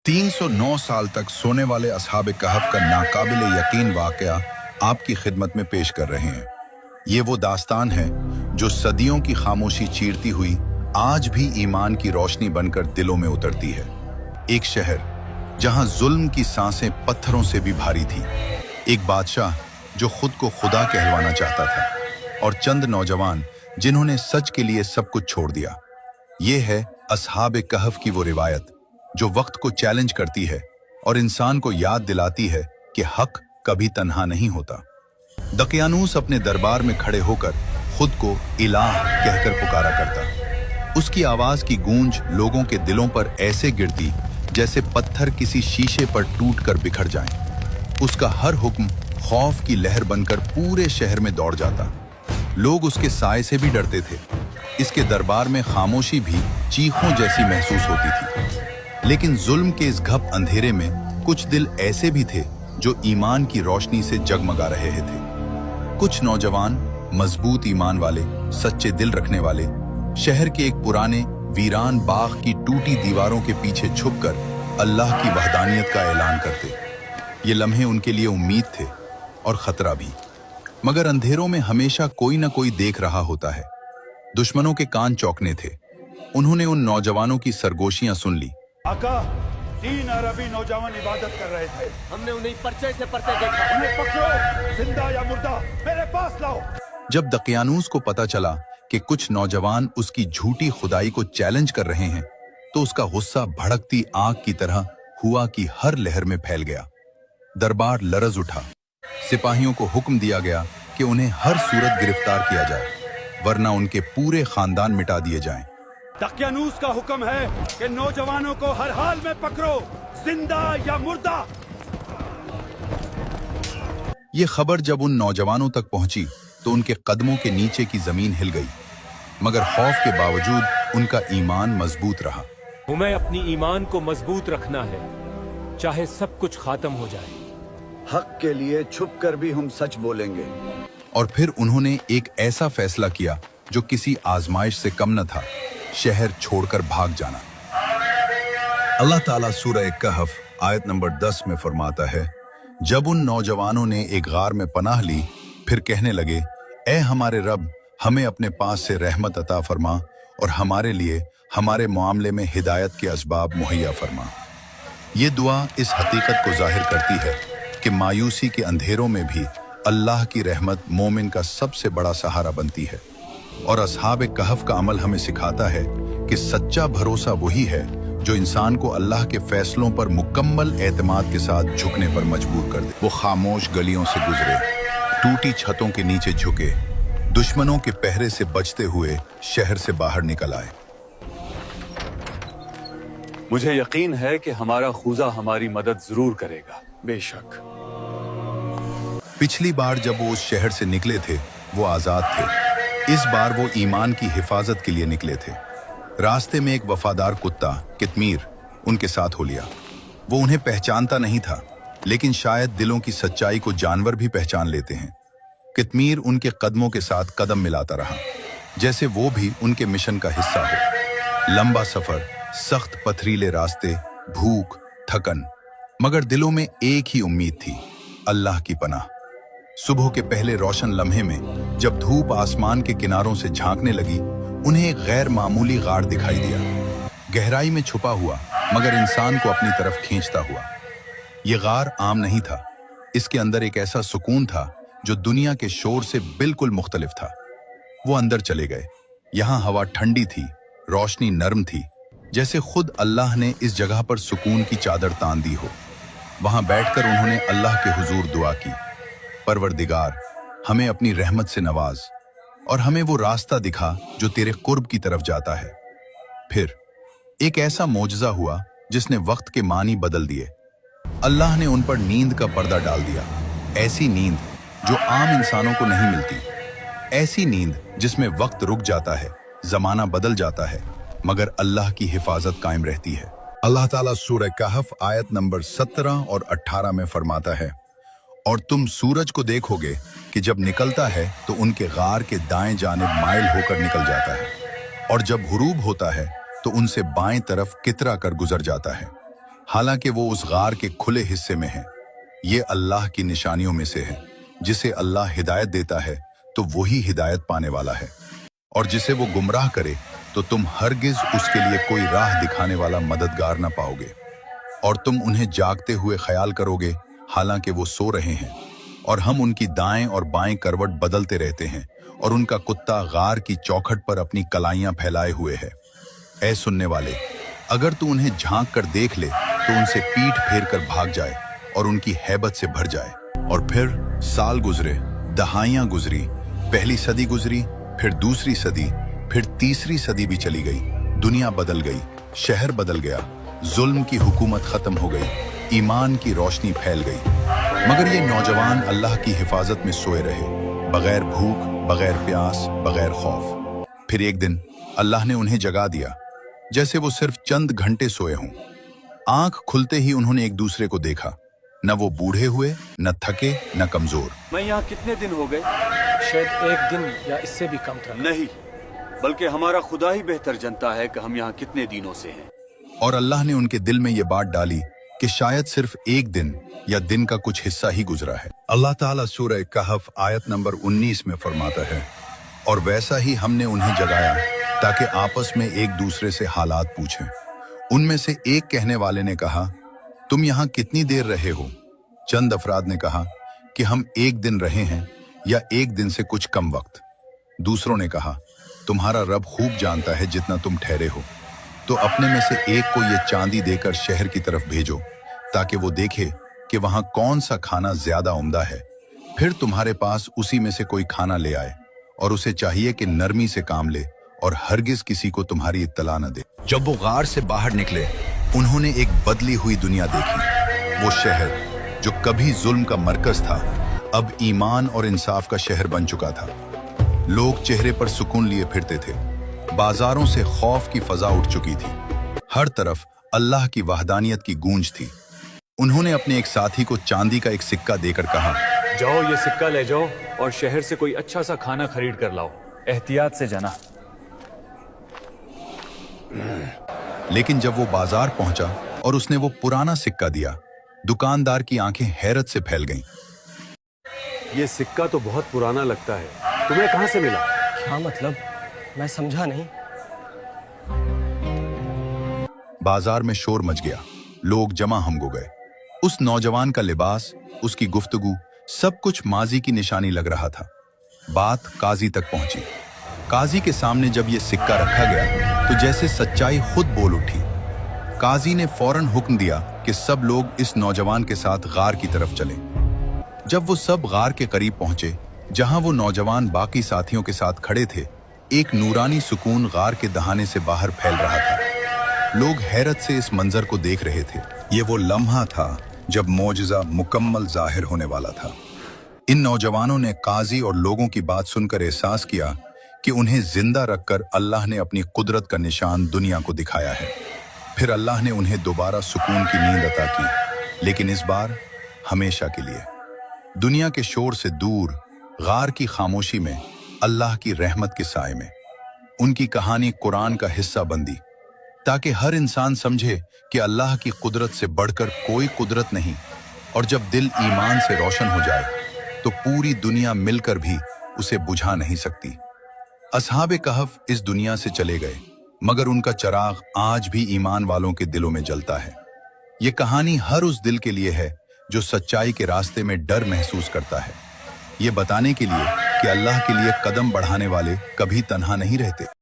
309 साल तक सोने वाले असहाब कहफ का नाकाबिल यकीन वाकया आपकी खिदमत में पेश कर रहे हैं। ये वो दास्तान है जो सदियों की खामोशी चीरती हुई आज भी ईमान की रोशनी बनकर दिलों में उतरती है। एक शहर जहां जुल्म की सांसें पत्थरों से भी भारी थी, एक बादशाह जो खुद को खुदा कहलवाना चाहता था, और चंद नौजवान जिन्होंने सच के लिए सब कुछ छोड़ दिया। ये है असहाब कहफ की वो रिवायत जो वक्त को चैलेंज करती है और इंसान को याद दिलाती है कि हक कभी तन्हा नहीं होता। दकियानूस अपने दरबार में खड़े होकर खुद को इलाह कहकर पुकारा करता। उसकी आवाज की गूंज लोगों के दिलों पर ऐसे गिरती जैसे पत्थर किसी शीशे पर टूटकर बिखर जाएं। उसका हर हुक्म खौफ की लहर बनकर पूरे शहर में दौड़ जाता। लोग उसके साए से भी डरते थे। इसके दरबार में खामोशी भी चीखों जैसी महसूस होती थी। लेकिन जुल्म के इस घप अंधेरे में कुछ दिल ऐसे भी थे जो ईमान की रोशनी से जगमगा रहे थे। कुछ नौजवान मजबूत ईमान वाले, सच्चे दिल रखने वाले, शहर के एक पुराने वीरान बाग की टूटी दीवारों के पीछे छुपकर अल्लाह की वहदानियत का ऐलान करते। ये लम्हे उनके लिए उम्मीद थे और खतरा भी, मगर अंधेरों में हमेशा कोई न कोई देख रहा होता है। दुश्मनों के कान चौंकने थे। उन्होंने उन नौजवानों की सरगोशियां सुन ली। आका, 3 अरबी नौजवान इबादत कर रहे थे। हमने उन्हें पर्चे से पढ़ते देखा। उन्हें पकड़ो, जिंदा या मुर्दा, मेरे पास लाओ। जब दकियानूस को पता चला कि कुछ नौजवान उसकी झूठी खुदाई को चैलेंज कर रहे हैं, तो उसका गुस्सा भड़कती आग की तरह हुआ कि हर लहर में फैल गया। दरबार लरज उठा। सिपाहियों को हुक्म दिया गया कि उन्हें हर सूरत गिरफ्तार किया जाए, वरना उनके पूरे खानदान मिटा दिए जाएं। दकियानूस का हुक्म है कि नौजवानों को हर हाल में पकड़ो, जिंदा या मुर्दा। ये खबर जब उन नौजवानों तक पहुंची तो उनके कदमों के नीचे की जमीन हिल गई, मगर खौफ के बावजूद उनका ईमान मजबूत रहा। हमें अपनी ईमान को मजबूत रखना है, चाहे सब कुछ खत्म हो जाए। हक के लिए छुप कर भी हम सच बोलेंगे। और फिर उन्होंने एक ऐसा फैसला किया जो किसी आजमाइश से कम न था, शहर छोड़कर भाग जाना। अल्लाह ताला सूरह कहफ आयत नंबर 10 में फरमाता है, जब उन नौजवानों ने एक गार में पनाह ली, फिर कहने लगे, ए हमारे रब, हमें अपने पास से रहमत अता फरमा और हमारे लिए हमारे मामले में हिदायत के असबाब मुहैया फरमा। ये दुआ इस हकीकत को जाहिर करती है कि मायूसी के अंधेरों में भी अल्लाह की रहमत मोमिन का सबसे बड़ा सहारा बनती है। और असहाब कहफ का अमल हमें सिखाता है कि सच्चा भरोसा वही है जो इंसान को अल्लाह के फैसलों पर मुकम्मल एतमाद के साथ झुकने पर मजबूर कर दे। वो खामोश गलियों से गुजरे, टूटी छतों के नीचे झुके, दुश्मनों के पहरे से बचते हुए शहर से बाहर निकल आए। मुझे यकीन है कि हमारा खुदा हमारी मदद जरूर करेगा। बेशक। पिछली बार जब वो उस शहर से निकले थे वो आजाद थे। इस बार वो ईमान की हिफाजत के लिए निकले थे। रास्ते में एक वफादार कुत्ता कितमीर उनके साथ हो लिया। वो उन्हें पहचानता नहीं था, लेकिन शायद दिलों की सच्चाई को जानवर भी पहचान लेते हैं। कितमीर उनके कदमों के साथ कदम मिलाता रहा, जैसे वो भी उनके मिशन का हिस्सा हो। लंबा सफर, सख्त पथरीले रास्ते, भूख, थकन, मगर दिलों में एक ही उम्मीद थी, अल्लाह की पनाह। सुबह के पहले रोशन लम्हे में जब धूप आसमान के किनारों से झांकने लगी, उन्हें एक गैर मामूली गार दिखाई दिया, गहराई में छुपा हुआ मगर इंसान को अपनी तरफ खींचता हुआ। यह गार आम नहीं था। इसके अंदर एक ऐसा सुकून था जो दुनिया के शोर से बिल्कुल मुख्तलिफ था। वो अंदर चले गए। यहाँ हवा ठंडी थी, रोशनी नर्म थी, जैसे खुद अल्लाह ने इस जगह पर सुकून की चादर तान दी हो। वहां बैठकर उन्होंने अल्लाह के हुजूर दुआ की, परवरदिगार, हमें अपनी रहमत से नवाज और हमें वो रास्ता दिखा जो तेरे कुर्ब की तरफ जाता है। फिर एक ऐसा मोजज़ा हुआ जिसने वक्त के मानी बदल दिए। अल्लाह ने उन पर नींद का पर्दा डाल दिया, ऐसी नींद जो आम इंसानों को नहीं मिलती, ऐसी नींद जिसमें वक्त रुक जाता है, जमाना बदल जाता है, मगर अल्लाह की हिफाजत कायम रहती है। अल्लाह ताला सूरह कहफ आयत नंबर 17 और 18 में फरमाता है, और तुम सूरज को देखोगे कि जब निकलता है तो उनके गार के दाएं जानिब माइल होकर निकल जाता है, और जब गुरूब होता है तो उनसे बाएं तरफ कितरा कर गुजर जाता है। हालांकि वो उस गार के खुले हिस्से में है। ये अल्लाह की निशानियों में से है। जिसे अल्लाह हिदायत देता है तो वही हिदायत पाने वाला है, और जिसे वो गुमराह करे तो तुम हरगिज उसके लिए कोई राह दिखाने वाला मददगार ना पाओगे। और तुम उन्हें जागते हुए ख्याल करोगे हालांकि वो सो रहे हैं, और हम उनकी दाएं और बाएं करवट बदलते रहते हैं, और उनका कुत्ता गार की चौखट पर अपनी कलाइयां फैलाए हुए है। ऐ सुनने वाले, अगर तू उन्हें झांक कर देख ले तो उनसे पीठ फेर कर भाग जाए और उनकी हैबत से भर जाए। और फिर साल गुजरे, दहाइयां गुजरी, पहली सदी गुजरी, फिर दूसरी सदी, फिर तीसरी सदी भी चली गई। दुनिया बदल गई, शहर बदल गया, जुल्म की हुकूमत खत्म हो गई, ईमान की रोशनी फैल गई। मगर ये नौजवान अल्लाह की हिफाजत में सोए रहे, बगैर भूख, बगैर प्यास, बगैर खौफ। फिर एक दिन अल्लाह ने उन्हें जगा दिया, जैसे वो सिर्फ चंद घंटे सोए हों। आंख खुलते ही उन्होंने एक दूसरे को देखा। न वो बूढ़े हुए, न थके, न कमजोर। मैं यहाँ कितने दिन हो गए? शायद एक दिन या इससे भी कम था। नहीं, बल्कि हमारा खुदा ही बेहतर जानता है कि हम यहाँ कितने दिनों से हैं। और अल्लाह ने उनके दिल में ये बात डाली कि शायद सिर्फ एक दिन या दिन का कुछ हिस्सा ही गुजरा है। अल्लाह ताला सूरह कहफ आयत नंबर 19 में फरमाता है, और वैसा ही हमने उन्हें जगाया ताकि आपस में एक दूसरे से हालात पूछें। उनमें से एक कहने वाले ने कहा, तुम यहाँ कितनी देर रहे हो? चंद अफराद ने कहा कि हम एक दिन रहे हैं या एक दिन से कुछ कम वक्त। दूसरों ने कहा, तुम्हारा रब खूब जानता है जितना तुम ठहरे हो, तो अपने में से एक को ये चांदी देकर शहर की तरफ भेजो ताकि वो देखे कि वहां कौन सा खाना ज्यादा उम्दा है। फिर तुम्हारे पास उसी में से कोई खाना ले आए, और उसे चाहिए कि नरमी से काम ले और हरगिज किसी को तुम्हारी इत्तला न दे। जब वो गार से बाहर निकले, उन्होंने एक बदली हुई दुनिया देखी। वो शहर जो कभी जुल्म का मरकज था, अब ईमान और इंसाफ का शहर बन चुका था। लोग चेहरे पर सुकून लिए फिरते थे, बाजारों से खौफ की फजा उठ चुकी थी, हर तरफ अल्लाह की वहदानियत की गूंज थी। उन्होंने अपने एक साथी को चांदी का एक सिक्का देकर कहा, जाओ ये सिक्का ले जाओ और शहर से कोई अच्छा सा खाना खरीद कर लाओ, एहतियात से जाना। लेकिन जब वो बाजार पहुंचा और उसने वो पुराना सिक्का दिया, दुकानदार की आंखें हैरत से फैल गईं। ये सिक्का तो बहुत पुराना लगता है, तुम्हें कहां से मिला? क्या मतलब? मैं समझा नहीं। बाजार में शोर मच गया, लोग जमा हम हो गए। उस नौजवान का लिबास, उसकी गुफ्तगू, सब कुछ माजी की निशानी लग रहा था। बात काजी तक पहुंची। काजी के सामने जब ये सिक्का रखा गया तो जैसे सच्चाई खुद बोल उठी। काजी ने फौरन हुक्म दिया कि सब लोग इस नौजवान के साथ गार की तरफ चलें। जब वो सब गार के करीब पहुंचे, जहां वो नौजवान बाकी साथियों के साथ खड़े थे, एक नूरानी सुकून गार के दहाने से बाहर फैल रहा था। लोग हैरत से इस मंजर को देख रहे थे। ये वो लम्हा था जब मौजज़ा मुकम्मल जाहिर होने वाला था। इन नौजवानों ने काजी और लोगों की बात सुनकर एहसास किया कि उन्हें जिंदा रखकर अल्लाह ने अपनी कुदरत का निशान दुनिया को दिखाया है। फिर अल्लाह ने उन्हें दोबारा सुकून की नींद अता की, लेकिन इस बार हमेशा के लिए। दुनिया के शोर से दूर, गार की खामोशी में, अल्लाह की रहमत के साए में, उनकी कहानी कुरान का हिस्सा बंदी, ताकि हर इंसान समझे कि अल्लाह की कुदरत से बढ़कर कोई कुदरत नहीं। और जब दिल ईमान से रोशन हो जाए तो पूरी दुनिया मिलकर भी उसे बुझा नहीं सकती। असहाबे कहफ इस दुनिया से चले गए, मगर उनका चिराग आज भी ईमान वालों के दिलों में जलता है। ये कहानी हर उस दिल के लिए है जो सच्चाई के रास्ते में डर महसूस करता है, ये बताने के लिए कि अल्लाह के लिए कदम बढ़ाने वाले कभी तन्हा नहीं रहते।